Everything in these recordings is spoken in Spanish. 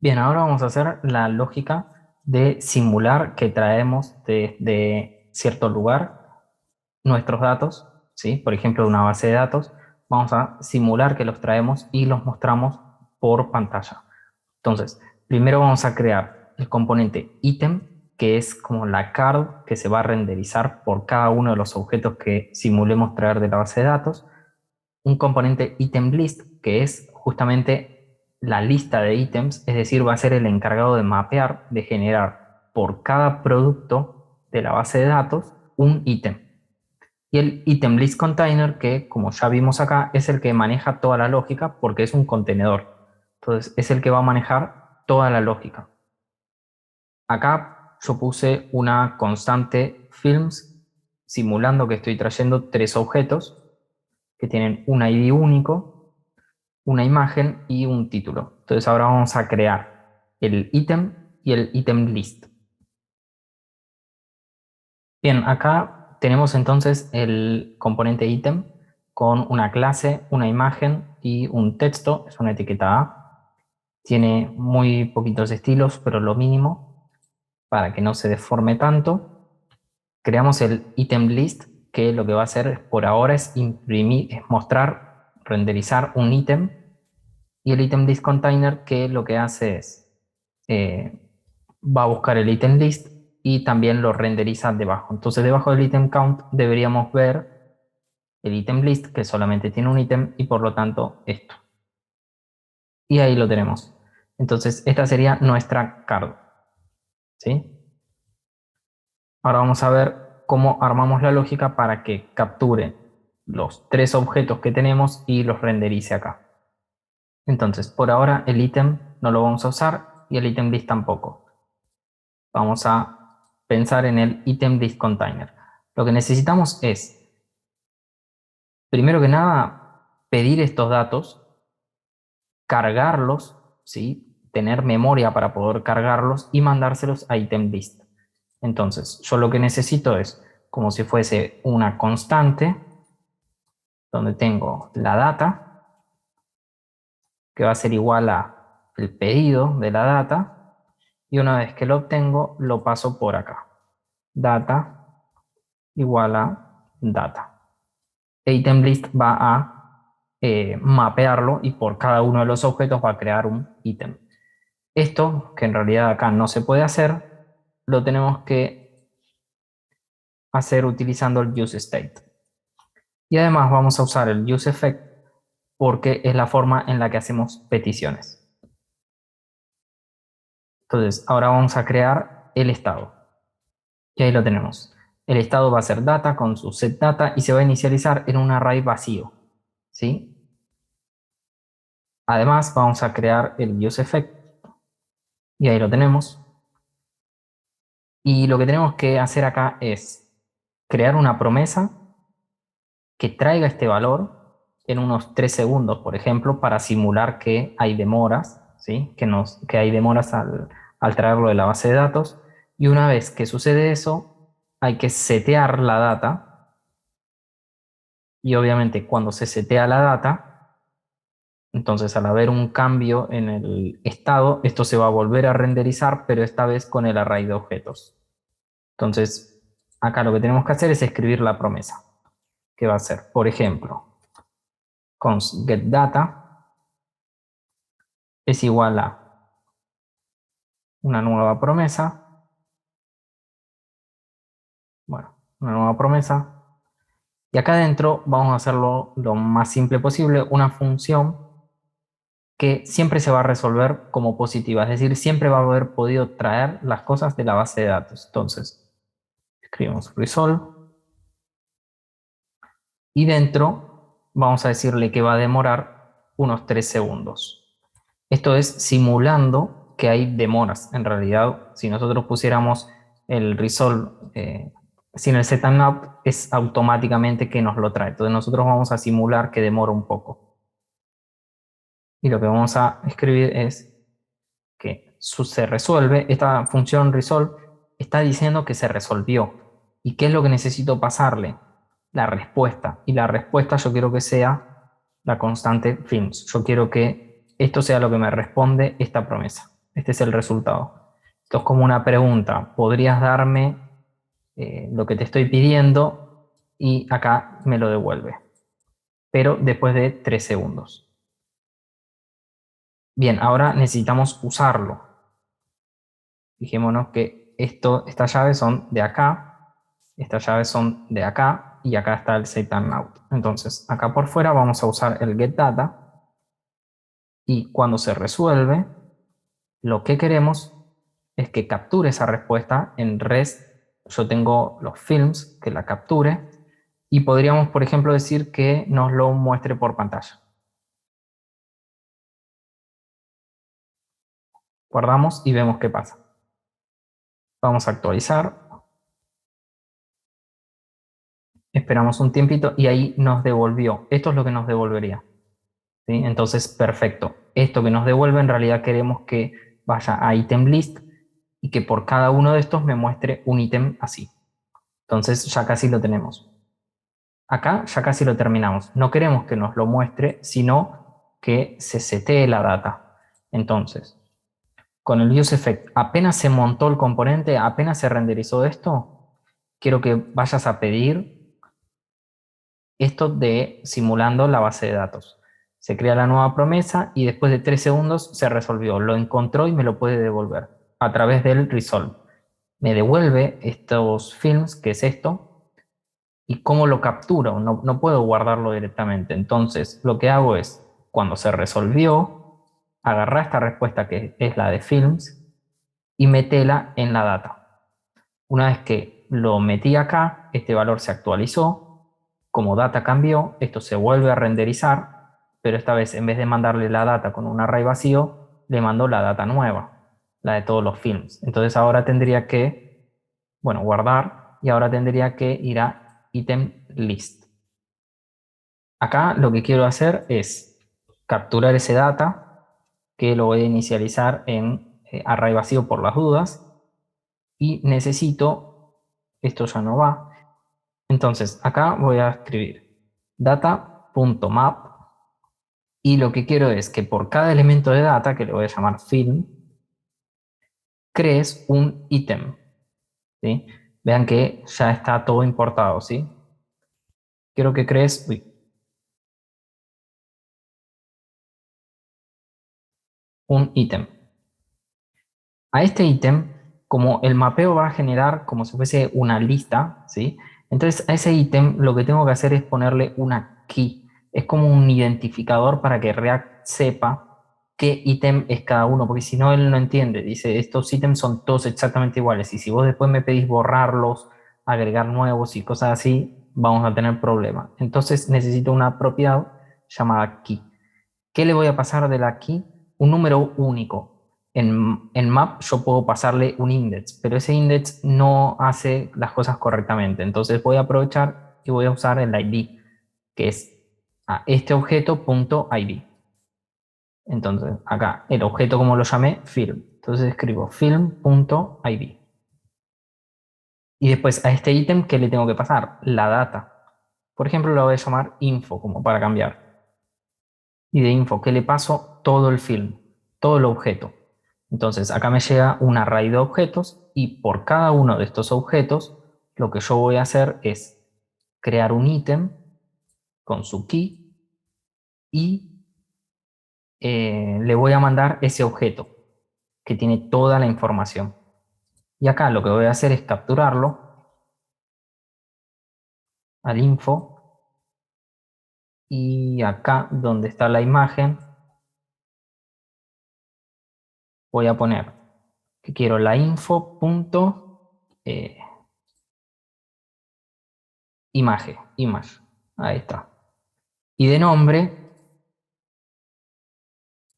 Bien, ahora vamos a hacer la lógica de simular que traemos de cierto lugar nuestros datos, ¿sí? Por ejemplo, de una base de datos. Vamos a simular que los traemos y los mostramos por pantalla. Entonces, primero vamos a crear el componente ítem, que es como la card que se va a renderizar por cada uno de los objetos que simulemos traer de la base de datos. Un componente item list, que es justamente la lista de ítems, es decir, va a ser el encargado de mapear, de generar por cada producto de la base de datos un ítem. Y el item list container, que como ya vimos acá, es el que maneja toda la lógica porque es un contenedor. Entonces, es el que va a manejar toda la lógica. Acá yo puse una constante films simulando que estoy trayendo tres objetos que tienen un ID único, una imagen y un título. Entonces ahora vamos a crear el ítem y el ítem list. Bien, acá tenemos entonces el componente ítem con una clase, una imagen y un texto. Es una etiqueta A. Tiene muy poquitos estilos, pero lo mínimo para que no se deforme tanto. Creamos el item list, que lo que va a hacer por ahora es imprimir, es mostrar, renderizar un ítem. Y el item list container, que lo que hace es eh, va a buscar el item list y también lo renderiza debajo. Entonces, debajo del item count deberíamos ver el item list, que solamente tiene un ítem, y por lo tanto esto. Y ahí lo tenemos. Entonces, esta sería nuestra card, ¿sí? Ahora vamos a ver cómo armamos la lógica para que capture los tres objetos que tenemos y los renderice acá. Entonces, por ahora el ítem no lo vamos a usar y el item list tampoco. Vamos a pensar en el item list container. Lo que necesitamos es, primero que nada, pedir estos datos, cargarlos, ¿sí? Tener memoria para poder cargarlos y mandárselos a item list. Entonces, yo lo que necesito es, como si fuese una constante, donde tengo la data, que va a ser igual a el pedido de la data, y una vez que lo obtengo, lo paso por acá. Data igual a data. Item list va a mapearlo y por cada uno de los objetos va a crear un ítem. Esto, que en realidad acá no se puede hacer, lo tenemos que hacer utilizando el useState. Y además vamos a usar el useEffect porque es la forma en la que hacemos peticiones. Entonces, ahora vamos a crear el estado. Y ahí lo tenemos. El estado va a ser data con su setData y se va a inicializar en un array vacío, ¿sí? Además, vamos a crear el useEffect y ahí lo tenemos. Y lo que tenemos que hacer acá es crear una promesa que traiga este valor en unos 3 segundos, por ejemplo, para simular que hay demoras, ¿sí? Que hay demoras al traerlo de la base de datos. Y una vez que sucede eso, hay que setear la data. Y obviamente cuando se setea la data, entonces al haber un cambio en el estado, esto se va a volver a renderizar, pero esta vez con el array de objetos. Entonces, acá lo que tenemos que hacer es escribir la promesa, que va a ser, por ejemplo, const getData es igual a una nueva promesa, bueno, una nueva promesa, y acá adentro vamos a hacerlo lo más simple posible, una función que siempre se va a resolver como positiva, es decir, siempre va a haber podido traer las cosas de la base de datos. Entonces, escribimos resolve y dentro vamos a decirle que va a demorar unos 3 segundos. Esto es simulando que hay demoras. En realidad, si nosotros pusiéramos el resolve sin el setup, es automáticamente que nos lo trae. Entonces nosotros vamos a simular que demora un poco. Y lo que vamos a escribir es que se resuelve. Esta función resolve está diciendo que se resolvió. ¿Y qué es lo que necesito pasarle? La respuesta. Y la respuesta yo quiero que sea la constante films. Yo quiero que esto sea lo que me responde esta promesa. Este es el resultado. Esto es como una pregunta. ¿Podrías darme lo que te estoy pidiendo? Y acá me lo devuelve, pero después de 3 segundos. Bien, ahora necesitamos usarlo. Fijémonos que estas llaves son de acá, estas llaves son de acá, y acá está el set and out. Entonces, acá por fuera vamos a usar el getData, y cuando se resuelve, lo que queremos es que capture esa respuesta en REST. Yo tengo los films que la capture, y podríamos, por ejemplo, decir que nos lo muestre por pantalla. Guardamos y vemos qué pasa. Vamos a actualizar. Esperamos un tiempito y ahí nos devolvió. Esto es lo que nos devolvería. ¿Sí? Entonces, perfecto. Esto que nos devuelve, en realidad queremos que vaya a item list y que por cada uno de estos me muestre un ítem así. Entonces, ya casi lo tenemos. Acá ya casi lo terminamos. No queremos que nos lo muestre, sino que se setee la data. Entonces, con el useEffect, apenas se montó el componente, apenas se renderizó esto, quiero que vayas a pedir esto de simulando la base de datos. Se crea la nueva promesa y después de 3 segundos se resolvió. Lo encontró y me lo puede devolver a través del resolve. Me devuelve estos films, que es esto, y cómo lo capturo. No puedo guardarlo directamente. Entonces, lo que hago es, cuando se resolvió, agarrar esta respuesta que es la de films y metela en la data. Una vez que lo metí acá, este valor se actualizó. Como data cambió, esto se vuelve a renderizar, pero esta vez en vez de mandarle la data con un array vacío, le mando la data nueva, la de todos los films. Entonces ahora tendría que, bueno, guardar, y ahora tendría que ir a item list. Acá lo que quiero hacer es capturar ese data, que lo voy a inicializar en array vacío por las dudas, y necesito, esto ya no va, entonces acá voy a escribir data.map, y lo que quiero es que por cada elemento de data, que le voy a llamar film, crees un ítem. ¿Sí? Vean que ya está todo importado, ¿sí? Quiero que crees un ítem. A este ítem, como el mapeo va a generar como si fuese una lista, ¿sí? Entonces a ese ítem lo que tengo que hacer es ponerle una key. Es como un identificador para que React sepa qué ítem es cada uno, porque si no él no entiende. Dice, estos ítems son todos exactamente iguales, y si vos después me pedís borrarlos, agregar nuevos y cosas así, vamos a tener problemas. Entonces necesito una propiedad llamada key. ¿Qué le voy a pasar de la key? Un número único. En map yo puedo pasarle un index, pero ese index no hace las cosas correctamente. Entonces voy a aprovechar y voy a usar el ID, que es a este objeto.id. Entonces acá el objeto, como lo llamé, film. Entonces escribo film.id. Y después a este ítem, ¿qué le tengo que pasar? La data. Por ejemplo, lo voy a llamar info, como para cambiar. Y de info, ¿qué le paso? Todo el film, todo el objeto. Entonces acá me llega un array de objetos, y por cada uno de estos objetos lo que yo voy a hacer es crear un ítem con su key, y le voy a mandar ese objeto que tiene toda la información. Y acá lo que voy a hacer es capturarlo al info, y acá donde está la imagen voy a poner que quiero la info image, ahí está. Y de nombre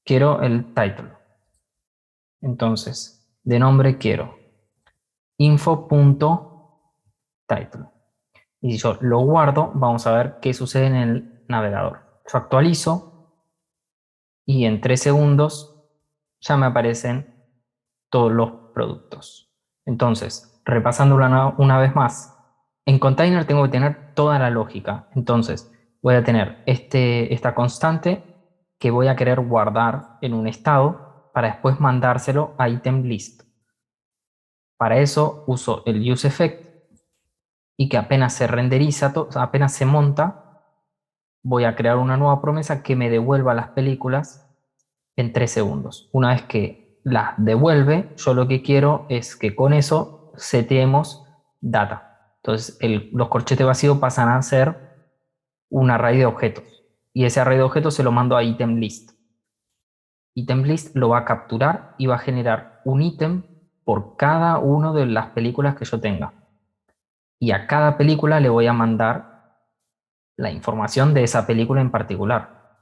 quiero el title. Entonces, de nombre quiero info.title. Y si yo lo guardo, vamos a ver qué sucede en el navegador. Yo actualizo y en 3 segundos ya me aparecen todos los productos. Entonces, repasando una vez más, en container tengo que tener toda la lógica. Entonces, voy a tener esta constante que voy a querer guardar en un estado, para después mandárselo a item list. Para eso uso el useEffect y que apenas se renderiza, apenas se monta, voy a crear una nueva promesa que me devuelva las películas en 3 segundos. Una vez que las devuelve, yo lo que quiero es que con eso seteemos data. Entonces, los corchetes vacíos pasan a ser un array de objetos. Y ese array de objetos se lo mando a item list. Item list lo va a capturar y va a generar un ítem por cada una de las películas que yo tenga. Y a cada película le voy a mandar la información de esa película en particular.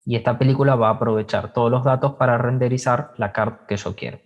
Y esta película va a aprovechar todos los datos para renderizar la card que yo quiero.